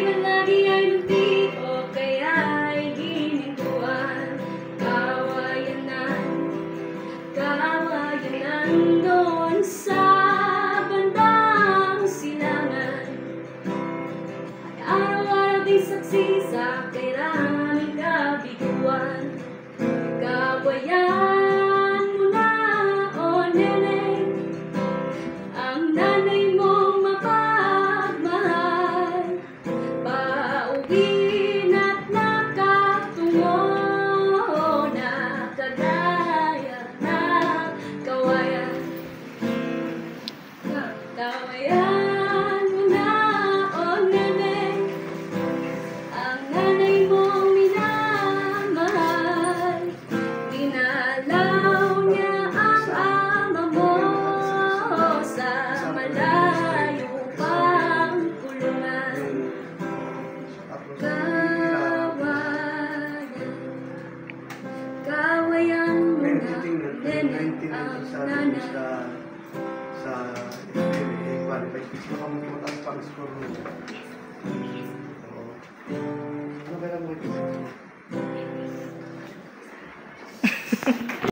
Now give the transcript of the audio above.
ba lagi ay muntik o kaya'y giniguan? Kawayanan doon sa bandang silangan, ay araw-araw di saksi sa kairaming kabiguan. Kawayan mo na, o nene, ang nanay mong mapagmahal. Pauwi na't nakatungo na kagaya ng kawayan. Kawayan mo na, o nene, ang nanay mong minamahal. Dinalaw niya ang ama mo sa malayo pang kulungan. Kawayan mo na, nene, ang nanay. Sa gusto ka mong mataas pang score mo. Ano kaya mo ito?